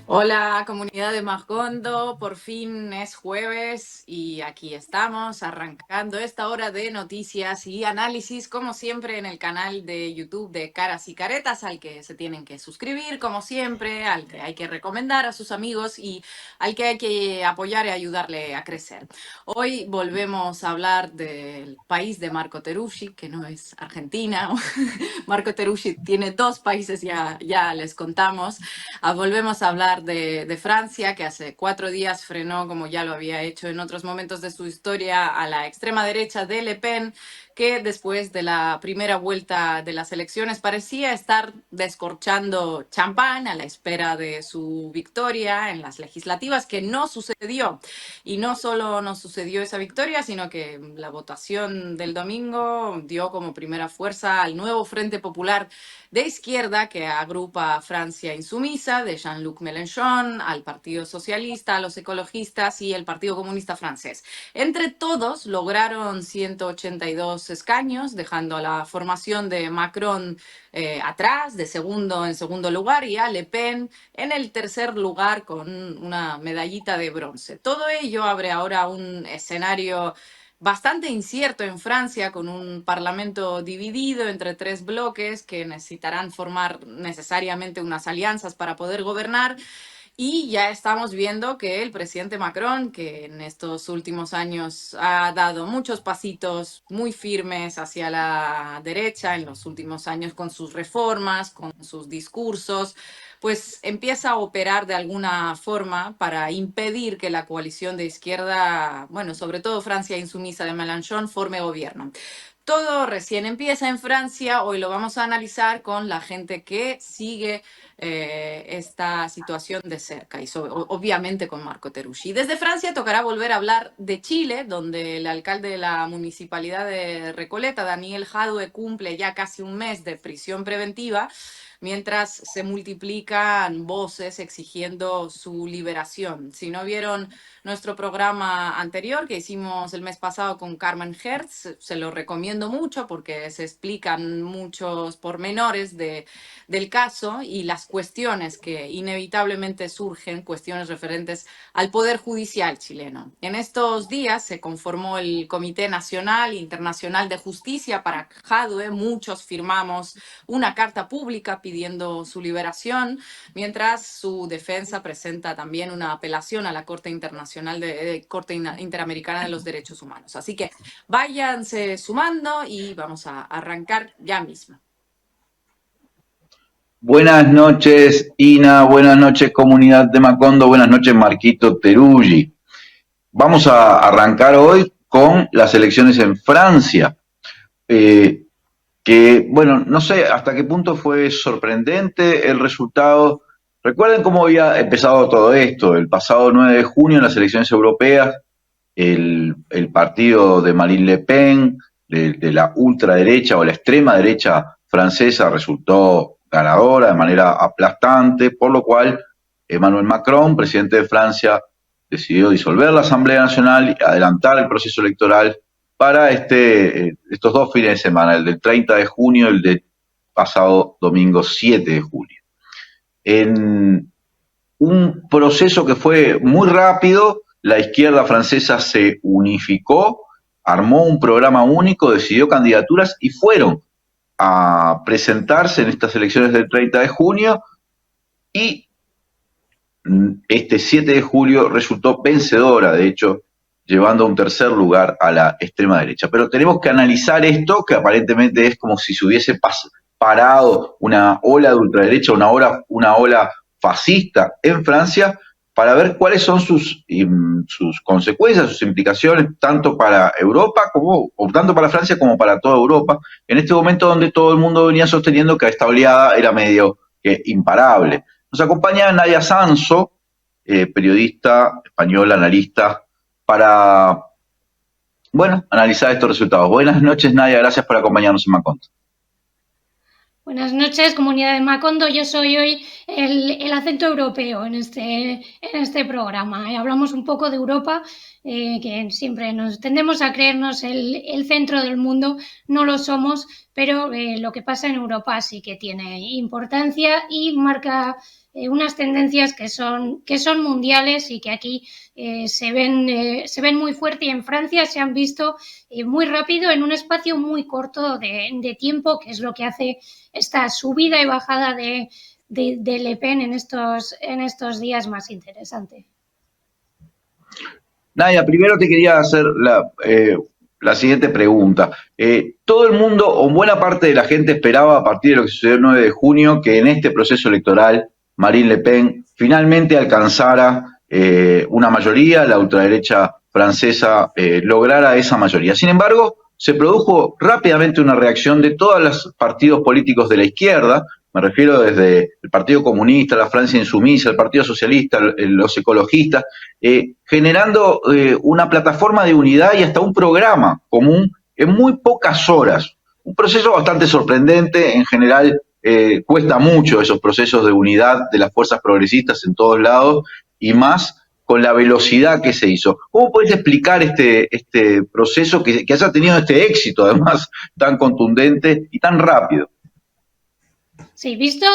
Hola, comunidad de Macondo, por fin es jueves y aquí estamos arrancando esta hora de noticias y análisis, como siempre en el canal de YouTube de Caras y Caretas, al que se tienen que suscribir, como siempre, al que hay que recomendar a sus amigos y al que hay que apoyar y ayudarle a crecer. Hoy volvemos a hablar del país de Marco Teruggi, que no es Argentina. Marco Teruggi tiene dos países, ya les contamos. Volvemos a hablar de Francia, que hace 4 días frenó, como ya lo había hecho en otros momentos de su historia, a la extrema derecha de Le Pen, que después de la primera vuelta de las elecciones parecía estar descorchando champán a la espera de su victoria en las legislativas, que no sucedió. Y no solo no sucedió esa victoria, sino que la votación del domingo dio como primera fuerza al nuevo Frente Popular de izquierda que agrupa a Francia Insumisa, de Jean-Luc Mélenchon, al Partido Socialista, a los ecologistas y el Partido Comunista Francés. Entre todos lograron 182 escaños, dejando a la formación de Macron atrás, de segundo en segundo lugar, y a Le Pen en el tercer lugar con una medallita de bronce. Todo ello abre ahora un escenario bastante incierto en Francia, con un parlamento dividido entre tres bloques que necesitarán formar necesariamente unas alianzas para poder gobernar. Y ya estamos viendo que el presidente Macron, que en estos últimos años ha dado muchos pasitos muy firmes hacia la derecha, en los últimos años con sus reformas, con sus discursos, pues empieza a operar de alguna forma para impedir que la coalición de izquierda, bueno, sobre todo Francia Insumisa de Mélenchon, forme gobierno. Todo recién empieza en Francia, hoy lo vamos a analizar con la gente que sigue esta situación de cerca y obviamente con Marco Teruggi. Desde Francia tocará volver a hablar de Chile, donde el alcalde de la municipalidad de Recoleta, Daniel Jadue, cumple ya casi un mes de prisión preventiva, mientras se multiplican voces exigiendo su liberación. Si no vieron nuestro programa anterior que hicimos el mes pasado con Carmen Hertz, se lo recomiendo mucho porque se explican muchos pormenores del caso y las cuestiones que inevitablemente surgen, cuestiones referentes al Poder Judicial chileno. En estos días se conformó el Comité Nacional e Internacional de Justicia para Jadue. Muchos firmamos una carta pública pidiendo su liberación, mientras su defensa presenta también una apelación a la Corte Internacional Corte Interamericana de los Derechos Humanos. Así que váyanse sumando y vamos a arrancar ya mismo. Buenas noches, Ina. Buenas noches, comunidad de Macondo. Buenas noches, Marquito Teruggi. Vamos a arrancar hoy con las elecciones en Francia. Que, bueno, no sé hasta qué punto fue sorprendente el resultado. Recuerden cómo había empezado todo esto. El pasado 9 de junio, en las elecciones europeas, el partido de Marine Le Pen, de la ultraderecha o la extrema derecha francesa, resultó ganadora de manera aplastante, por lo cual Emmanuel Macron, presidente de Francia, decidió disolver la Asamblea Nacional y adelantar el proceso electoral para estos dos fines de semana, el del 30 de junio y el del pasado domingo 7 de julio. En un proceso que fue muy rápido, la izquierda francesa se unificó, armó un programa único, decidió candidaturas y fueron a presentarse en estas elecciones del 30 de junio y este 7 de julio resultó vencedora, de hecho, llevando a un tercer lugar a la extrema derecha. Pero tenemos que analizar esto, que aparentemente es como si se hubiese parado una ola de ultraderecha, una ola fascista en Francia, para ver cuáles son sus consecuencias, sus implicaciones, tanto para Europa o tanto para Francia como para toda Europa, en este momento donde todo el mundo venía sosteniendo que esta oleada era medio que imparable. Nos acompaña Nadia Sanso, periodista española, analista, para, bueno, analizar estos resultados. Buenas noches, Nadia, gracias por acompañarnos en Macondo. Buenas noches, comunidad de Macondo. Yo soy hoy el acento europeo en este programa. Hablamos un poco de Europa, que siempre nos tendemos a creernos el centro del mundo. No lo somos, pero lo que pasa en Europa sí que tiene importancia y marca unas tendencias que son mundiales y que aquí se ven muy fuerte, y en Francia se han visto muy rápido en un espacio muy corto de tiempo, que es lo que hace esta subida y bajada de Le Pen en estos días más interesante. Nadia, primero te quería hacer la siguiente pregunta. Todo el mundo, o buena parte de la gente, esperaba a partir de lo que sucedió el 9 de junio que en este proceso electoral Marine Le Pen finalmente alcanzara una mayoría, la ultraderecha francesa lograra esa mayoría. Sin embargo, se produjo rápidamente una reacción de todos los partidos políticos de la izquierda, me refiero desde el Partido Comunista, la Francia Insumisa, el Partido Socialista, los ecologistas, generando una plataforma de unidad y hasta un programa común en muy pocas horas. Un proceso bastante sorprendente, en general cuesta mucho esos procesos de unidad de las fuerzas progresistas en todos lados y más con la velocidad que se hizo. ¿Cómo puedes explicar este proceso que haya tenido este éxito, además, tan contundente y tan rápido? Sí, visto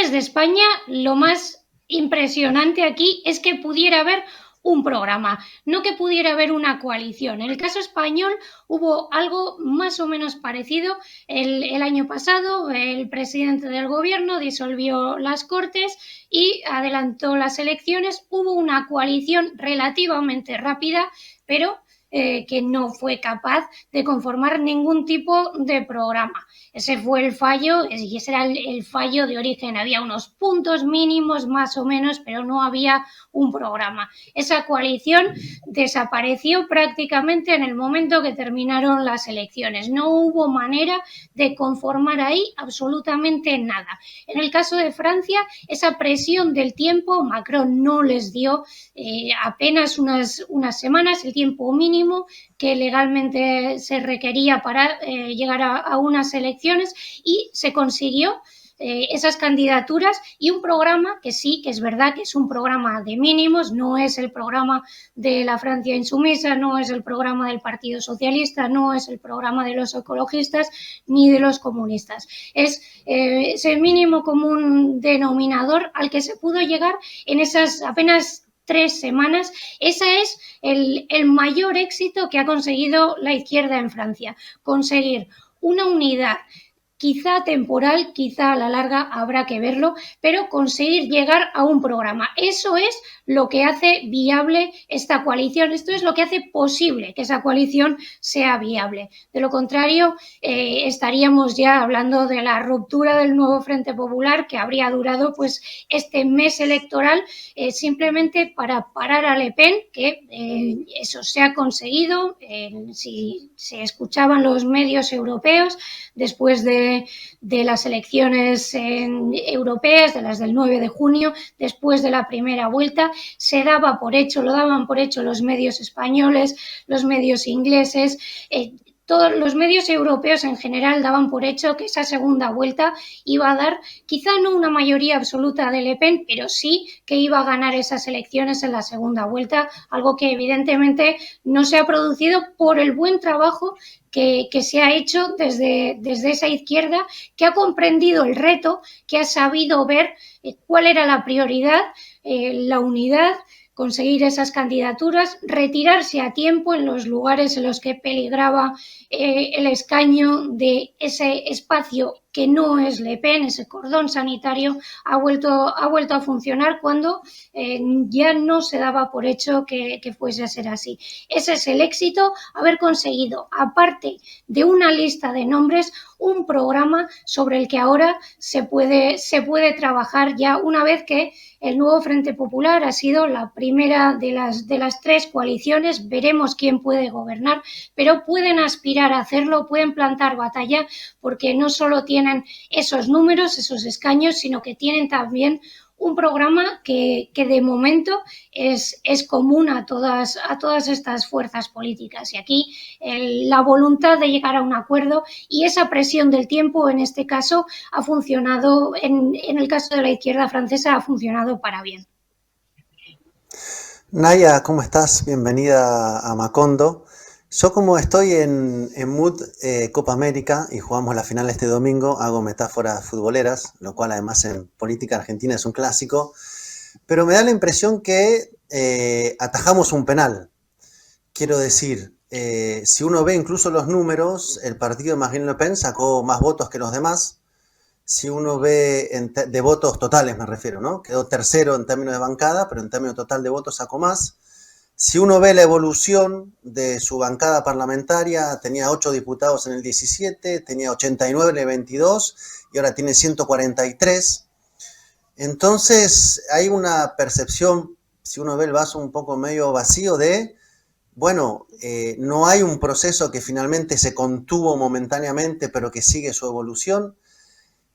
desde España, lo más impresionante aquí es que pudiera haber un programa, no que pudiera haber una coalición. En el caso español hubo algo más o menos parecido. El año pasado el presidente del gobierno disolvió las Cortes y adelantó las elecciones. Hubo una coalición relativamente rápida, pero que no fue capaz de conformar ningún tipo de programa. Ese fue el fallo, y ese era el fallo de origen. Había unos puntos mínimos más o menos, pero no había un programa. Esa coalición desapareció prácticamente en el momento que terminaron las elecciones. No hubo manera de conformar ahí absolutamente nada. En el caso de Francia, esa presión del tiempo, Macron no les dio apenas unas semanas, el tiempo mínimo que legalmente se requería para llegar a unas elecciones, y se consiguió esas candidaturas y un programa que sí, que es verdad que es un programa de mínimos, no es el programa de la Francia Insumisa, no es el programa del Partido Socialista, no es el programa de los ecologistas ni de los comunistas. Es el mínimo común denominador al que se pudo llegar en esas apenas 3 semanas. Ese es el mayor éxito que ha conseguido la izquierda en Francia, conseguir una unidad, quizá temporal, quizá a la larga, habrá que verlo, pero conseguir llegar a un programa. Eso es lo que hace viable esta coalición, esto es lo que hace posible que esa coalición sea viable. De lo contrario, estaríamos ya hablando de la ruptura del nuevo Frente Popular, que habría durado pues este mes electoral simplemente para parar a Le Pen, que eso se ha conseguido. Si se escuchaban los medios europeos después de las elecciones europeas, de las del 9 de junio, después de la primera vuelta, se daba por hecho, lo daban por hecho los medios españoles, los medios ingleses, todos los medios europeos en general daban por hecho que esa segunda vuelta iba a dar quizá no una mayoría absoluta de Le Pen, pero sí que iba a ganar esas elecciones en la segunda vuelta, algo que evidentemente no se ha producido por el buen trabajo que se ha hecho desde esa izquierda, que ha comprendido el reto, que ha sabido ver cuál era la prioridad, la unidad, conseguir esas candidaturas, retirarse a tiempo en los lugares en los que peligraba el escaño de ese espacio que no es Le Pen, ese cordón sanitario ha vuelto a funcionar cuando ya no se daba por hecho que fuese a ser así. Ese es el éxito, haber conseguido, aparte de una lista de nombres, un programa sobre el que ahora se puede trabajar ya, una vez que el nuevo Frente Popular ha sido la primera de las 3 coaliciones. Veremos quién puede gobernar, pero pueden aspirar a hacerlo, pueden plantar batalla, porque no solo tienen esos números, esos escaños, sino que tienen también un programa que de momento es común a todas estas fuerzas políticas. Y aquí la voluntad de llegar a un acuerdo y esa presión del tiempo, en este caso, ha funcionado, en el caso de la izquierda francesa, ha funcionado para bien. Naya, ¿cómo estás? Bienvenida a Macondo. Yo como estoy en mood Copa América y jugamos la final este domingo, hago metáforas futboleras, lo cual además en política argentina es un clásico, pero me da la impresión que atajamos un penal. Quiero decir, si uno ve incluso los números, el partido de Marine Le Pen sacó más votos que los demás. Si uno ve de votos totales, me refiero, ¿no? Quedó tercero en términos de bancada, pero en términos total de votos sacó más. Si uno ve la evolución de su bancada parlamentaria, tenía 8 diputados en el 17, tenía 89 en el 22 y ahora tiene 143. Entonces hay una percepción, si uno ve el vaso un poco medio vacío de, bueno, no hay un proceso que finalmente se contuvo momentáneamente, pero que sigue su evolución.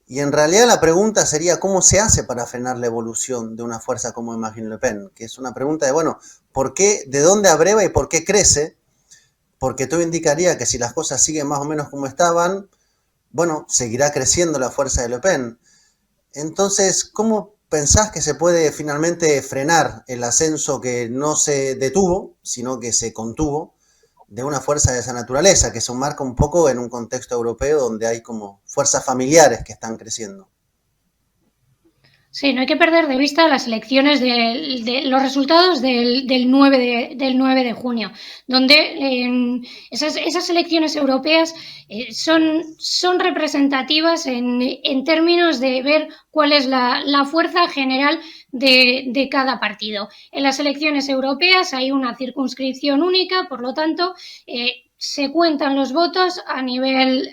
Y en realidad la pregunta sería cómo se hace para frenar la evolución de una fuerza como Marine Le Pen, que es una pregunta de, bueno, ¿por qué, de dónde abreva y por qué crece? Porque todo indicaría que si las cosas siguen más o menos como estaban, bueno, seguirá creciendo la fuerza de Le Pen. Entonces, ¿cómo pensás que se puede finalmente frenar el ascenso que no se detuvo, sino que se contuvo, de una fuerza de esa naturaleza, que se enmarca un poco en un contexto europeo donde hay como fuerzas familiares que están creciendo? Sí, no hay que perder de vista las elecciones los resultados del 9 de junio, donde esas elecciones europeas son representativas en términos de ver cuál es la fuerza general de cada partido. En las elecciones europeas hay una circunscripción única, por lo tanto, se cuentan los votos a nivel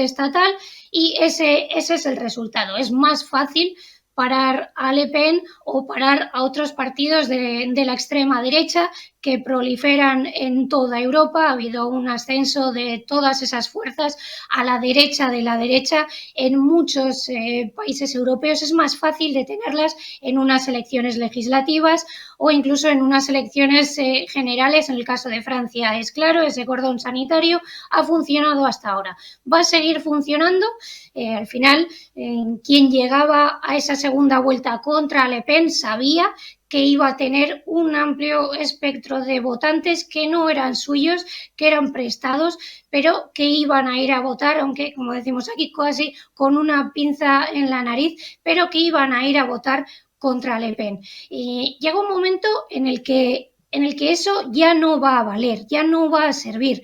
estatal y ese es el resultado. Es más fácil parar a Le Pen o parar a otros partidos de la extrema derecha que proliferan en toda Europa. Ha habido un ascenso de todas esas fuerzas a la derecha de la derecha en muchos países europeos. Es más fácil detenerlas en unas elecciones legislativas o incluso en unas elecciones generales. En el caso de Francia es claro, ese cordón sanitario ha funcionado hasta ahora. Va a seguir funcionando. Al final, quien llegaba a esa segunda vuelta contra Le Pen sabía que iba a tener un amplio espectro de votantes que no eran suyos, que eran prestados, pero que iban a ir a votar, aunque, como decimos aquí, casi con una pinza en la nariz, pero que iban a ir a votar contra Le Pen. Y llega un momento en el que eso ya no va a valer, ya no va a servir.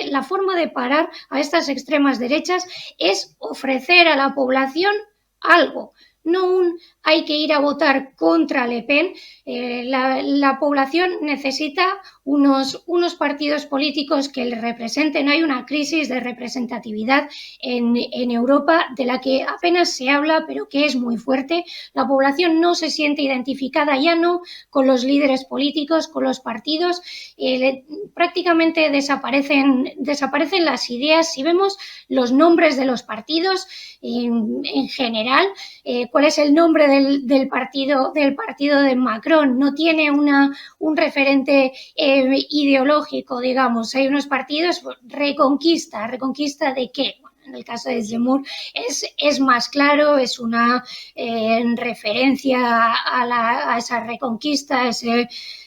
La forma de parar a estas extremas derechas es ofrecer a la población algo, no hay que ir a votar contra Le Pen. La población necesita unos partidos políticos que le representen. Hay una crisis de representatividad en Europa de la que apenas se habla, pero que es muy fuerte. La población no se siente identificada ya no con los líderes políticos, con los partidos. Prácticamente desaparecen las ideas. Si vemos los nombres de los partidos en general, cuál es el nombre del partido de Macron, no tiene un referente ideológico, digamos. Hay unos partidos, ¿reconquista de qué? Bueno, en el caso de Zemmour es más claro, es una referencia a esa reconquista,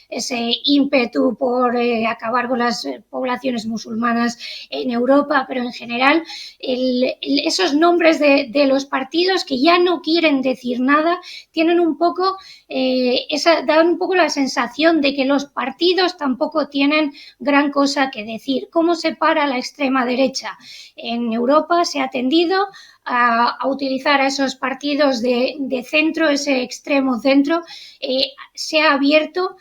ese ímpetu por acabar con las poblaciones musulmanas en Europa, pero en general esos nombres de los partidos que ya no quieren decir nada tienen un poco dan un poco la sensación de que los partidos tampoco tienen gran cosa que decir. ¿Cómo se para la extrema derecha? En Europa se ha tendido a utilizar a esos partidos de centro, ese extremo centro. Se ha abierto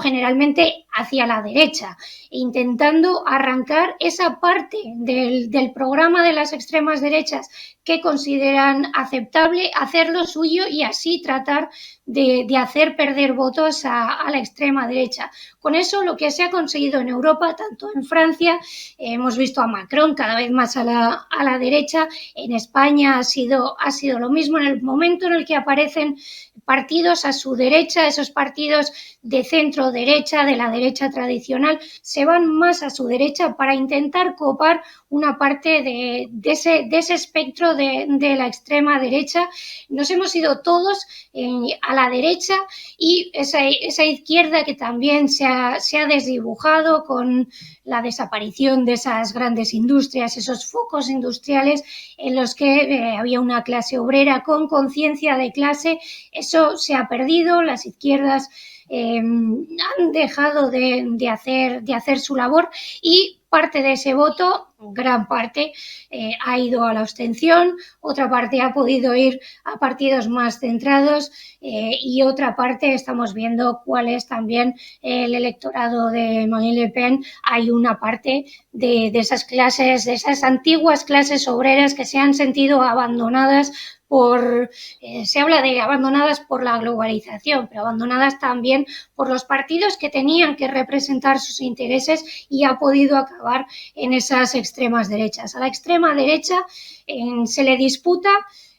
generalmente hacia la derecha, intentando arrancar esa parte del programa de las extremas derechas que consideran aceptable, hacerlo suyo y así tratar de hacer perder votos a la extrema derecha. Con eso, lo que se ha conseguido en Europa, tanto en Francia, hemos visto a Macron cada vez más a la derecha. En España ha sido lo mismo. En el momento en el que aparecen partidos a su derecha, esos partidos de centro derecha, de la derecha derecha tradicional se van más a su derecha para intentar copar una parte de ese espectro de la extrema derecha. Nos hemos ido todos a la derecha y esa izquierda que también se ha desdibujado con la desaparición de esas grandes industrias, esos focos industriales en los que había una clase obrera con conciencia de clase. Eso se ha perdido, las izquierdas han dejado de hacer su labor y parte de ese voto, gran parte, ha ido a la abstención, otra parte ha podido ir a partidos más centrados y otra parte estamos viendo cuál es también el electorado de Marine Le Pen. Hay una parte de esas clases, de esas antiguas clases obreras que se han sentido abandonadas se habla de abandonadas por la globalización, pero abandonadas también por los partidos que tenían que representar sus intereses y ha podido acabar en esas extremas derechas. A la extrema derecha se le disputa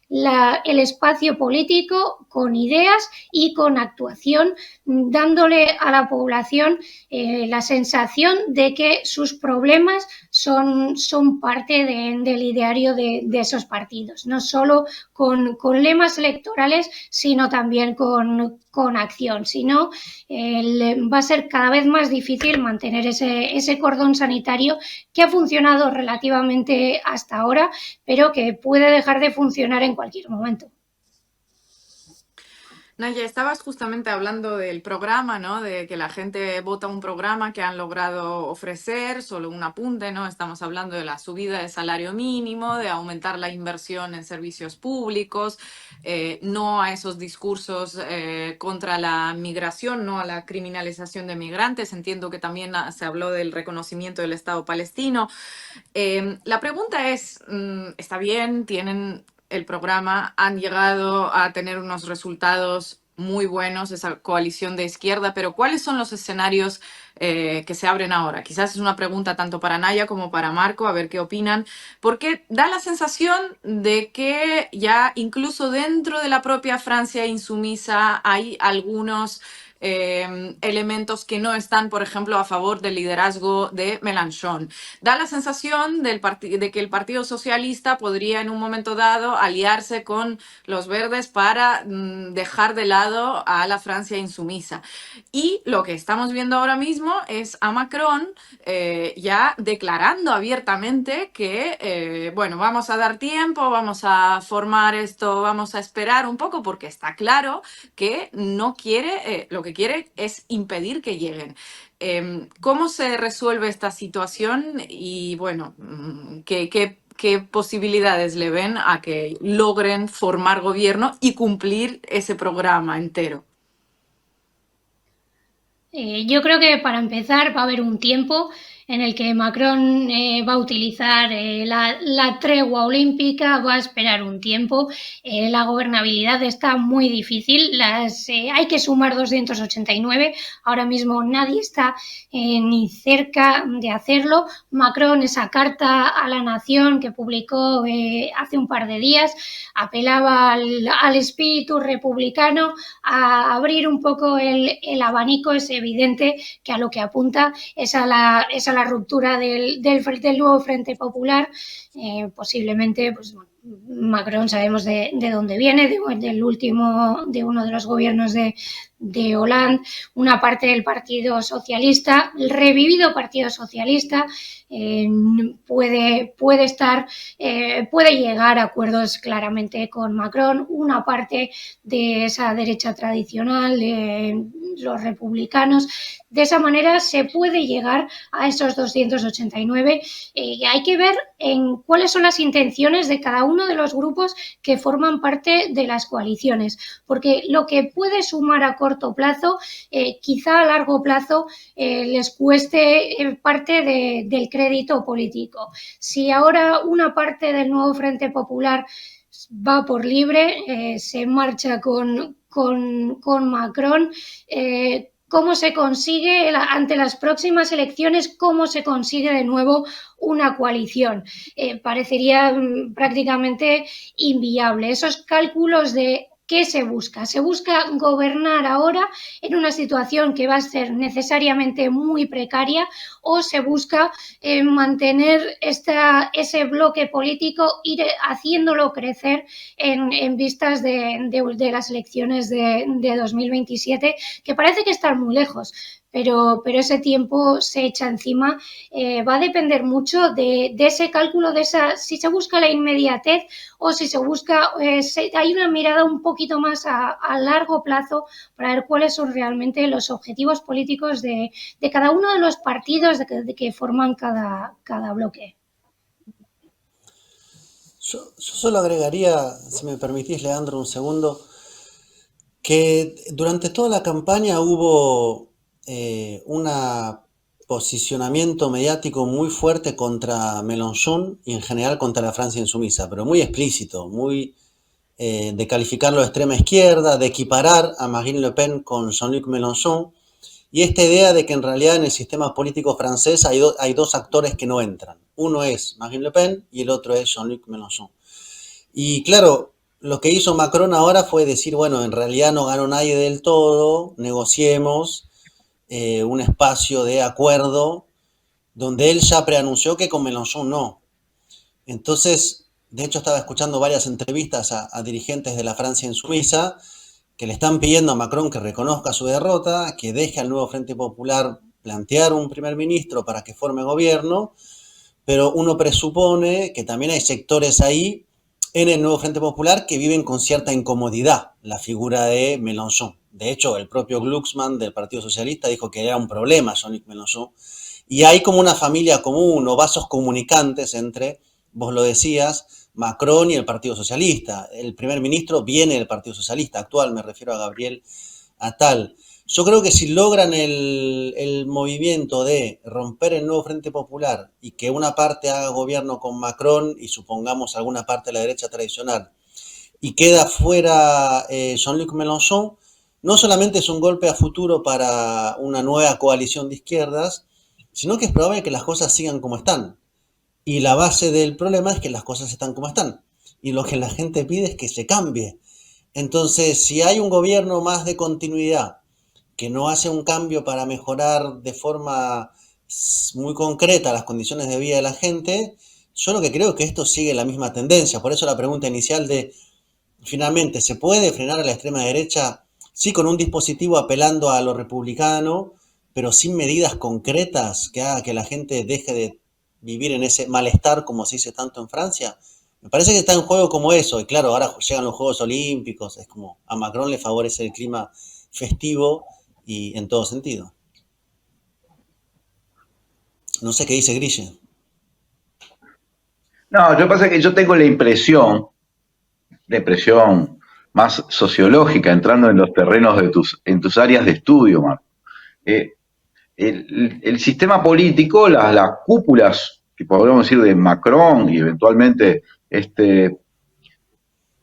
el espacio político con ideas y con actuación, dándole a la población la sensación de que sus problemas son parte del ideario de esos partidos, no solo con lemas electorales, sino también con acción. Si no, va a ser cada vez más difícil mantener ese cordón sanitario que ha funcionado relativamente hasta ahora, pero que puede dejar de funcionar en cualquier momento. Naya, estabas justamente hablando del programa, ¿no? De que la gente vota un programa que han logrado ofrecer, solo un apunte, ¿no? Estamos hablando de la subida del salario mínimo, de aumentar la inversión en servicios públicos, no a esos discursos contra la migración, no a la criminalización de migrantes. Entiendo que también se habló del reconocimiento del Estado palestino. La pregunta es, ¿está bien? ¿Tienen el programa? ¿Han llegado a tener unos resultados muy buenos, esa coalición de izquierda? Pero ¿cuáles son los escenarios que se abren ahora? Quizás es una pregunta tanto para Naya como para Marco, a ver qué opinan, porque da la sensación de que ya incluso dentro de la propia Francia insumisa hay algunos elementos que no están, por ejemplo, a favor del liderazgo de Mélenchon. Da la sensación de que el Partido Socialista podría en un momento dado aliarse con los verdes para dejar de lado a la Francia insumisa. Y lo que estamos viendo ahora mismo es a Macron ya declarando abiertamente que, bueno, vamos a dar tiempo, vamos a formar esto, vamos a esperar un poco, porque está claro que no quiere, lo que quiere es impedir que lleguen. ¿Cómo se resuelve esta situación? Y bueno, ¿qué posibilidades le ven a que logren formar gobierno y cumplir ese programa entero? Yo creo que para empezar va a haber un tiempo en el que Macron va a utilizar la tregua olímpica, va a esperar un tiempo. La gobernabilidad está muy difícil, hay que sumar 289, ahora mismo nadie está ni cerca de hacerlo. Macron, esa carta a la nación que publicó hace un par de días, apelaba al espíritu republicano, a abrir un poco el abanico. Es evidente que a lo que apunta es a la ruptura del nuevo Frente Popular. Posiblemente, pues Macron sabemos de dónde viene, de uno de los gobiernos de Hollande, una parte del Partido Socialista, el revivido Partido Socialista, puede llegar a acuerdos claramente con Macron, una parte de esa derecha tradicional, los republicanos. De esa manera se puede llegar a esos 289. Hay que ver cuáles son las intenciones de cada uno de los grupos que forman parte de las coaliciones, porque lo que puede sumar a corto plazo, quizá a largo plazo les cueste parte del crédito político. Si ahora una parte del nuevo Frente Popular va por libre, se marcha con Macron, ¿cómo se consigue ante las próximas elecciones, cómo se consigue de nuevo una coalición? Parecería prácticamente inviable. Esos cálculos de ¿qué se busca? ¿Se busca gobernar ahora en una situación que va a ser necesariamente muy precaria o se busca mantener ese bloque político, ir haciéndolo crecer en vistas de las elecciones de 2027, que parece que están muy lejos? Pero ese tiempo se echa encima. Va a depender mucho de ese cálculo, si se busca la inmediatez o si se busca, hay una mirada un poquito más a largo plazo para ver cuáles son realmente los objetivos políticos de cada uno de los partidos que forman cada bloque. Yo solo agregaría, si me permitís, Leandro, un segundo, que durante toda la campaña hubo un posicionamiento mediático muy fuerte contra Mélenchon y en general contra la Francia insumisa, pero muy explícito, muy de calificarlo de extrema izquierda, de equiparar a Marine Le Pen con Jean-Luc Mélenchon, y esta idea de que en realidad en el sistema político francés hay dos actores que no entran. Uno es Marine Le Pen y el otro es Jean-Luc Mélenchon. Y claro, lo que hizo Macron ahora fue decir, bueno, en realidad no ganó nadie del todo, negociemos un espacio de acuerdo, donde él ya preanunció que con Mélenchon no. Entonces, de hecho estaba escuchando varias entrevistas a dirigentes de la Francia insumisa que le están pidiendo a Macron que reconozca su derrota, que deje al nuevo Frente Popular plantear un primer ministro para que forme gobierno, pero uno presupone que también hay sectores ahí en el nuevo Frente Popular que viven con cierta incomodidad la figura de Mélenchon. De hecho, el propio Glucksmann del Partido Socialista dijo que era un problema Jean-Luc Mélenchon. Y hay como una familia común o vasos comunicantes entre, vos lo decías, Macron y el Partido Socialista. El primer ministro viene del Partido Socialista actual, me refiero a Gabriel Attal. Yo creo que si logran el movimiento de romper el nuevo Frente Popular y que una parte haga gobierno con Macron y supongamos alguna parte de la derecha tradicional y queda fuera Jean-Luc Mélenchon, no solamente es un golpe a futuro para una nueva coalición de izquierdas, sino que es probable que las cosas sigan como están. Y la base del problema es que las cosas están como están. Y lo que la gente pide es que se cambie. Entonces, si hay un gobierno más de continuidad, que no hace un cambio para mejorar de forma muy concreta las condiciones de vida de la gente, yo lo que creo es que esto sigue la misma tendencia. Por eso la pregunta inicial de, finalmente, ¿se puede frenar a la extrema derecha? Sí, con un dispositivo apelando a lo republicano, pero sin medidas concretas que haga que la gente deje de vivir en ese malestar como se dice tanto en Francia. Me parece que está en juego como eso, y claro, ahora llegan los Juegos Olímpicos, es como a Macron le favorece el clima festivo y en todo sentido. No sé qué dice Grille. No, lo que pasa es que yo tengo la impresión más sociológica, entrando en los terrenos de en tus áreas de estudio, Marco. El sistema político, las cúpulas, que podríamos decir de Macron y eventualmente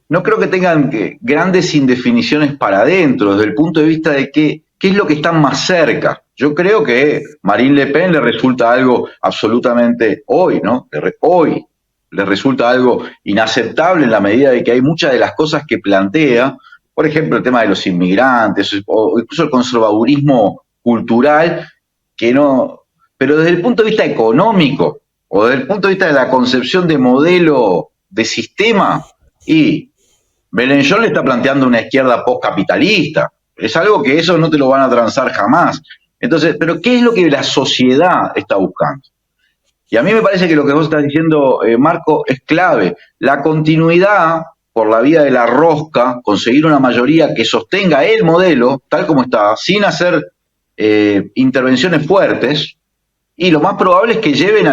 no creo que tengan grandes indefiniciones para adentro, desde el punto de vista de qué es lo que está más cerca. Yo creo que Marine Le Pen le resulta algo absolutamente hoy, ¿no? Hoy le resulta algo inaceptable en la medida de que hay muchas de las cosas que plantea, por ejemplo, el tema de los inmigrantes, o incluso el conservadurismo cultural, que no, pero desde el punto de vista económico, o desde el punto de vista de la concepción de modelo de sistema, y Mélenchon le está planteando una izquierda postcapitalista. Es algo que eso no te lo van a transar jamás. Entonces, ¿pero qué es lo que la sociedad está buscando? Y a mí me parece que lo que vos estás diciendo, Marco, es clave. La continuidad por la vía de la rosca, conseguir una mayoría que sostenga el modelo, tal como está, sin hacer intervenciones fuertes, y lo más probable es que lleven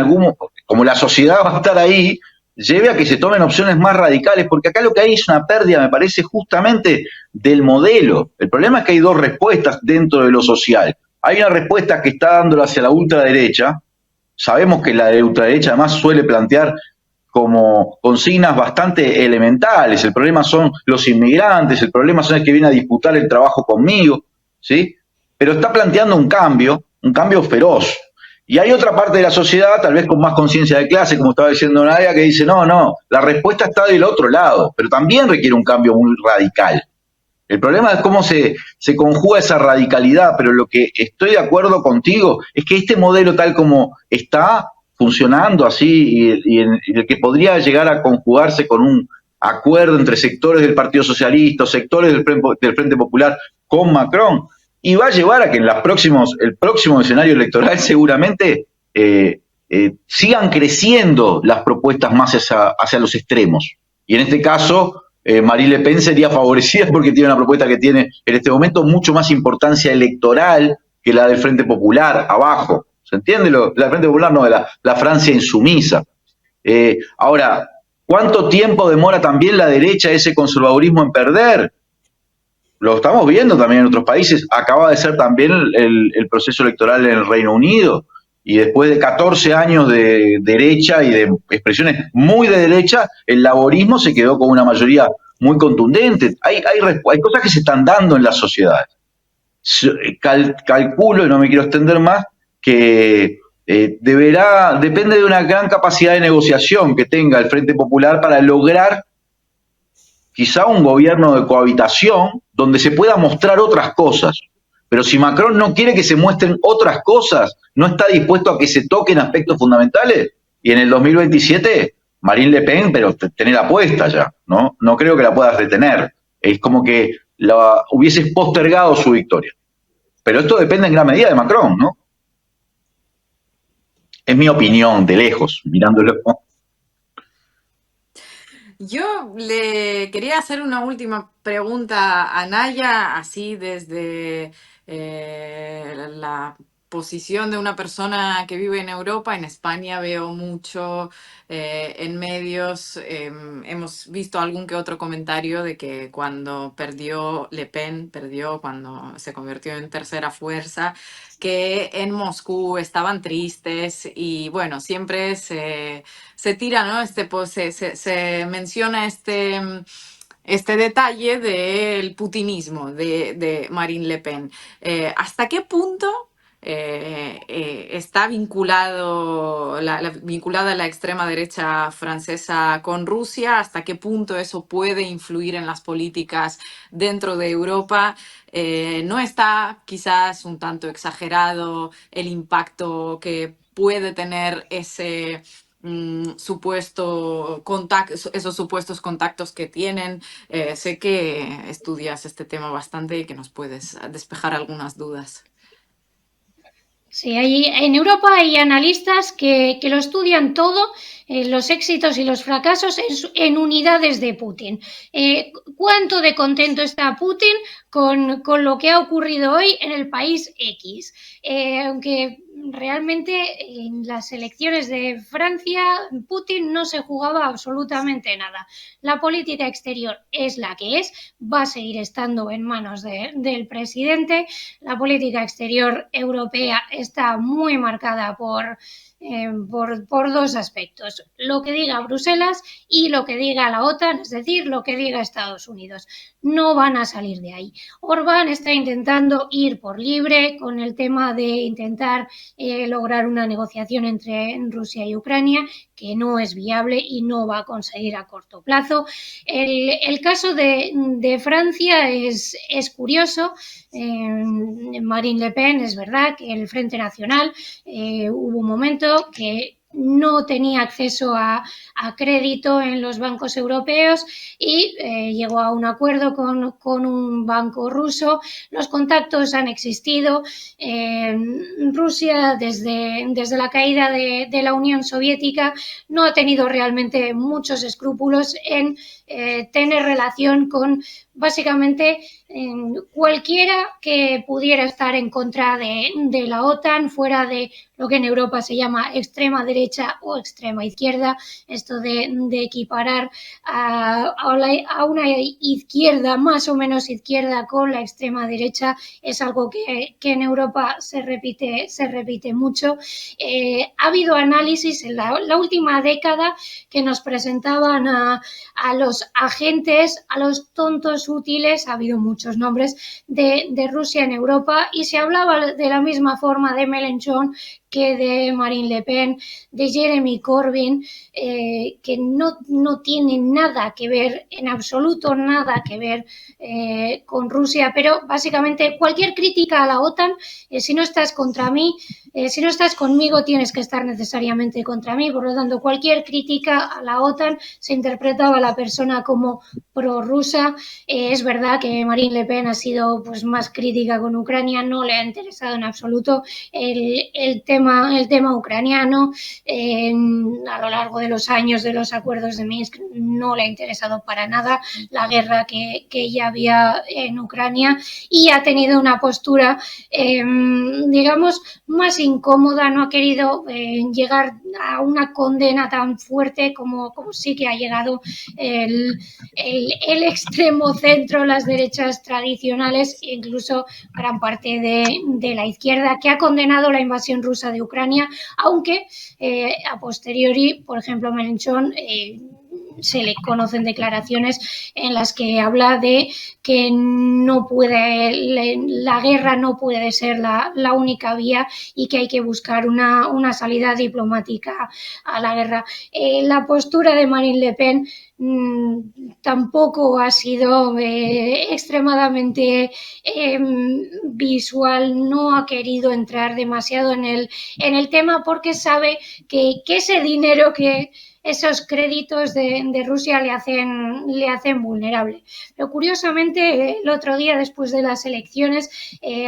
como la sociedad va a estar ahí, lleve a que se tomen opciones más radicales, porque acá lo que hay es una pérdida, me parece, justamente del modelo. El problema es que hay dos respuestas dentro de lo social. Hay una respuesta que está dándolo hacia la ultraderecha. Sabemos que la de ultraderecha además suele plantear como consignas bastante elementales. El problema son los inmigrantes, el problema son los que vienen a disputar el trabajo conmigo, ¿sí? Pero está planteando un cambio feroz. Y hay otra parte de la sociedad, tal vez con más conciencia de clase, como estaba diciendo Nadia, que dice, no, la respuesta está del otro lado, pero también requiere un cambio muy radical. El problema es cómo se conjuga esa radicalidad, pero lo que estoy de acuerdo contigo es que este modelo tal como está funcionando así y el que podría llegar a conjugarse con un acuerdo entre sectores del Partido Socialista, sectores del Frente Popular con Macron, y va a llevar a que en el próximo escenario electoral seguramente sigan creciendo las propuestas más hacia los extremos. Y en este caso, Marine Le Pen sería favorecida porque tiene una propuesta que tiene en este momento mucho más importancia electoral que la del Frente Popular abajo. ¿Se entiende? La del Frente Popular no, de la Francia insumisa. Ahora, ¿cuánto tiempo demora también la derecha ese conservadurismo en perder? Lo estamos viendo también en otros países. Acaba de ser también el proceso electoral en el Reino Unido. Y después de 14 años de derecha y de expresiones muy de derecha, el laborismo se quedó con una mayoría muy contundente. Hay cosas que se están dando en las sociedades. Calculo, y no me quiero extender más, que depende de una gran capacidad de negociación que tenga el Frente Popular para lograr quizá un gobierno de cohabitación donde se pueda mostrar otras cosas. Pero si Macron no quiere que se muestren otras cosas, no está dispuesto a que se toquen aspectos fundamentales, y en el 2027, Marine Le Pen, pero tener apuesta ya, ¿no? No creo que la puedas detener. Es como que hubieses postergado su victoria. Pero esto depende en gran medida de Macron, ¿no? Es mi opinión, de lejos, mirándolo. Yo le quería hacer una última pregunta a Naya, así desde la posición de una persona que vive en Europa. En España veo mucho en medios, hemos visto algún que otro comentario de que cuando perdió Le Pen, cuando se convirtió en tercera fuerza, que en Moscú estaban tristes y bueno, siempre se tira, ¿no? Se menciona este detalle del putinismo de Marine Le Pen. ¿Hasta qué punto está vinculada la extrema derecha francesa con Rusia? ¿Hasta qué punto eso puede influir en las políticas dentro de Europa? ¿No está quizás un tanto exagerado el impacto que puede tener esos supuestos contactos que tienen? Sé que estudias este tema bastante y que nos puedes despejar algunas dudas. Sí, en Europa hay analistas que lo estudian todo, los éxitos y los fracasos en unidades de Putin. ¿Cuánto de contento está Putin con lo que ha ocurrido hoy en el país X? Aunque realmente en las elecciones de Francia Putin no se jugaba absolutamente nada. La política exterior es la que es, va a seguir estando en manos del presidente. La política exterior europea está muy marcada por dos aspectos: lo que diga Bruselas y lo que diga la OTAN, es decir, lo que diga Estados Unidos. No van a salir de ahí. Orbán está intentando ir por libre con el tema de intentar lograr una negociación entre Rusia y Ucrania, que no es viable y no va a conseguir a corto plazo. El caso de Francia es curioso. Marine Le Pen, es verdad que el Frente Nacional hubo un momento que no tenía acceso a crédito en los bancos europeos y llegó a un acuerdo con un banco ruso. Los contactos han existido. Rusia, desde la caída de la Unión Soviética, no ha tenido realmente muchos escrúpulos en tener relación con básicamente cualquiera que pudiera estar en contra de la OTAN, fuera de lo que en Europa se llama extrema derecha o extrema izquierda. Esto de equiparar a una izquierda más o menos izquierda con la extrema derecha es algo que en Europa se repite mucho. Ha habido análisis en la última década que nos presentaban a los agentes, a los tontos útiles. Ha habido muchos nombres de Rusia en Europa y se hablaba de la misma forma de Mélenchon, que de Marine Le Pen, de Jeremy Corbyn, que no tienen nada que ver, en absoluto nada que ver con Rusia, pero básicamente cualquier crítica a la OTAN, si no estás contra mí, si no estás conmigo, tienes que estar necesariamente contra mí. Por lo tanto, cualquier crítica a la OTAN se interpretaba a la persona como prorrusa. Es verdad que Marine Le Pen ha sido pues más crítica con Ucrania, no le ha interesado en absoluto el tema ucraniano. A lo largo de los años de los acuerdos de Minsk no le ha interesado para nada la guerra que ya había en Ucrania, y ha tenido una postura, digamos, más incómoda. No ha querido llegar a una condena tan fuerte como sí que ha llegado el extremo centro, las derechas tradicionales, incluso gran parte de la izquierda, que ha condenado la invasión rusa de Ucrania, aunque a posteriori, por ejemplo, Mélenchon, se le conocen declaraciones en las que habla de que la guerra no puede ser la única vía y que hay que buscar una salida diplomática a la guerra. La postura de Marine Le Pen tampoco ha sido extremadamente visual, no ha querido entrar demasiado en el tema, porque sabe que ese dinero, que esos créditos de Rusia le hacen vulnerable. Pero curiosamente, el otro día, después de las elecciones,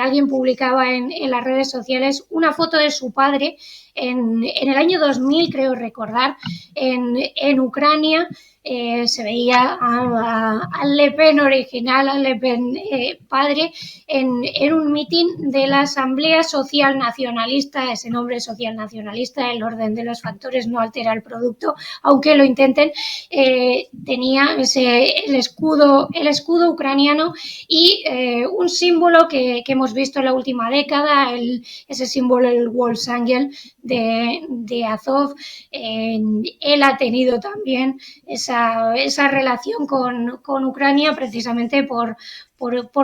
alguien publicaba en las redes sociales una foto de su padre en el año 2000, creo recordar, en Ucrania. Se veía al Le Pen original, al Le Pen padre, en un mitin de la Asamblea Social Nacionalista. Ese nombre social nacionalista, el orden de los factores no altera el producto, aunque lo intenten. Tenía el escudo ucraniano y un símbolo que hemos visto en la última década, ese símbolo, el Wolfsangel de Azov. Él ha tenido también esa relación con Ucrania, precisamente por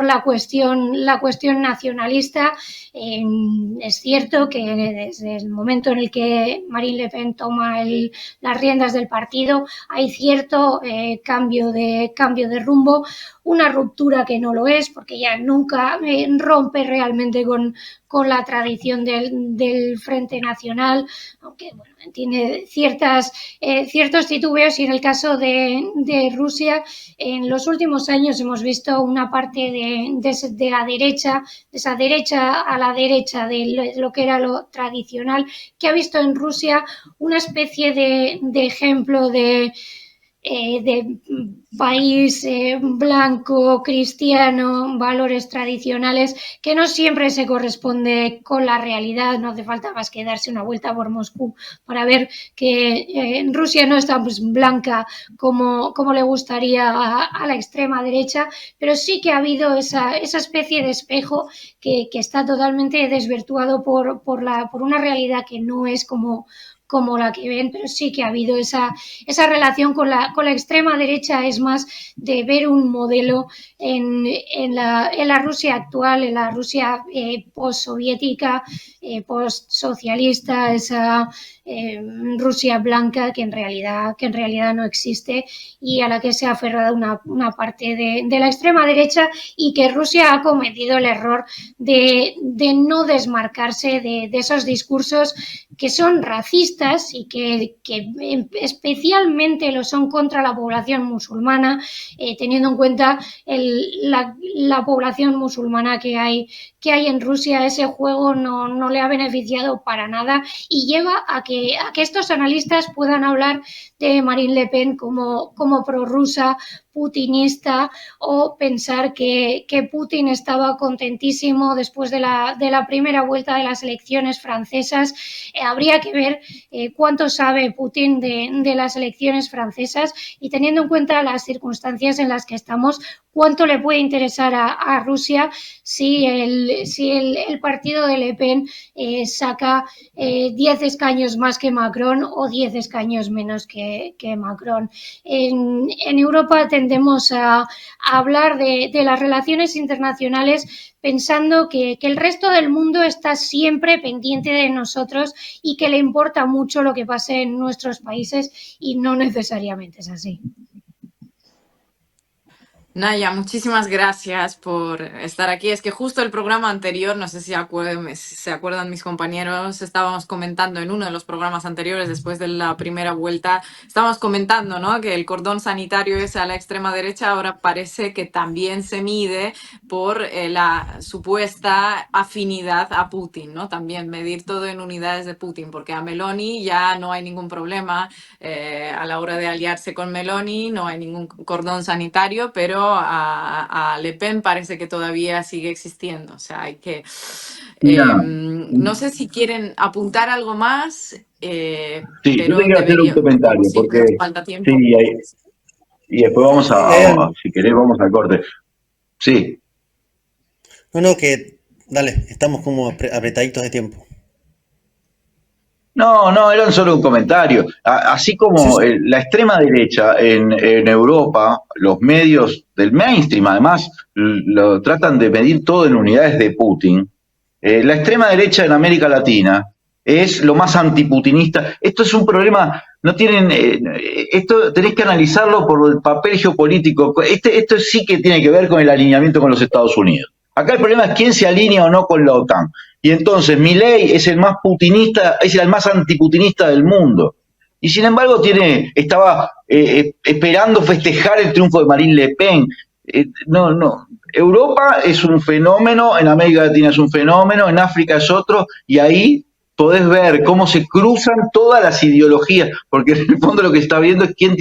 la cuestión nacionalista. Es cierto que desde el momento en el que Marine Le Pen toma las riendas del partido hay cierto cambio de rumbo, una ruptura que no lo es, porque ya nunca rompe realmente con la tradición del Frente Nacional, aunque bueno, tiene ciertos titubeos. Y en el caso de Rusia, en los últimos años hemos visto una parte de la derecha, de esa derecha a la derecha de lo que era lo tradicional, que ha visto en Rusia una especie de ejemplo de país blanco, cristiano, valores tradicionales, que no siempre se corresponde con la realidad. No hace falta más que darse una vuelta por Moscú para ver que Rusia no es tan blanca como le gustaría a la extrema derecha, pero sí que ha habido esa especie de espejo que está totalmente desvirtuado por una realidad que no es como la que ven, pero sí que ha habido esa relación con la extrema derecha. Es más de ver un modelo en la Rusia actual, en la Rusia postsoviética, postsocialista, esa Rusia blanca que en realidad no existe, y a la que se ha aferrado una parte de la extrema derecha, y que Rusia ha cometido el error de no desmarcarse de esos discursos que son racistas y que especialmente lo son contra la población musulmana, teniendo en cuenta la población musulmana que hay en Rusia. Ese juego no le ha beneficiado para nada y lleva a que estos analistas puedan hablar de Marine Le Pen como prorrusa, putinista, o pensar que Putin estaba contentísimo después de la primera vuelta de las elecciones francesas. Habría que ver cuánto sabe Putin de las elecciones francesas, y teniendo en cuenta las circunstancias en las que estamos, cuánto le puede interesar a Rusia si el partido de Le Pen saca 10 escaños más que Macron o 10 escaños menos que Macron. En Europa tendemos a hablar de las relaciones internacionales pensando que el resto del mundo está siempre pendiente de nosotros y que le importa mucho lo que pase en nuestros países, y no necesariamente es así. Naya, muchísimas gracias por estar aquí. Es que justo el programa anterior, no sé si se acuerdan mis compañeros, estábamos comentando en uno de los programas anteriores, después de la primera vuelta, estábamos comentando, ¿no?, que el cordón sanitario ese a la extrema derecha ahora parece que también se mide por la supuesta afinidad a Putin, ¿no? También medir todo en unidades de Putin, porque a Meloni ya no hay ningún problema a la hora de aliarse con Meloni, no hay ningún cordón sanitario, pero a Le Pen parece que todavía sigue existiendo. O sea, hay que... Mira, no sé si quieren apuntar algo más, sí, yo te pero quiero hacer un como comentario, siempre porque nos falta sí, tiempo. y después vamos si querés, vamos al corte. Sí. No, que dale, estamos como apretaditos de tiempo. No, eran solo un comentario. Así Sí, como sí. la extrema derecha en Europa, los medios del mainstream además lo tratan de medir todo en unidades de Putin. La extrema derecha en América Latina es lo más antiputinista. Esto es un problema, no tienen, esto tenés que analizarlo por el papel geopolítico. Esto sí que tiene que ver con el alineamiento con los Estados Unidos. Acá el problema es quién se alinea o no con la OTAN. Y entonces Milei es el más putinista, es el más antiputinista del mundo. Y sin embargo estaba esperando festejar el triunfo de Marine Le Pen. No. Europa es un fenómeno, en América Latina es un fenómeno, en África es otro, y ahí podés ver cómo se cruzan todas las ideologías, porque en el fondo lo que está viendo es quién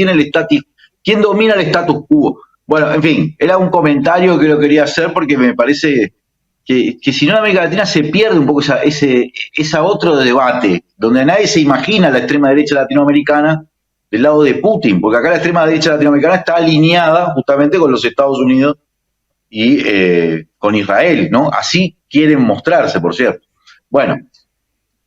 domina el status quo. Bueno, en fin, era un comentario que lo quería hacer porque me parece que si no en América Latina se pierde un poco esa otro debate, donde nadie se imagina la extrema derecha latinoamericana del lado de Putin, porque acá la extrema derecha latinoamericana está alineada justamente con los Estados Unidos y con Israel, ¿no? Así quieren mostrarse, por cierto. Bueno,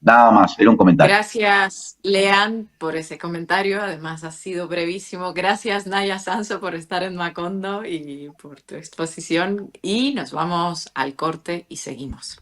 nada más, era un comentario. Gracias, Lean, por ese comentario. Además, ha sido brevísimo. Gracias, Naya Sanso, por estar en Macondo y por tu exposición. Y nos vamos al corte y seguimos.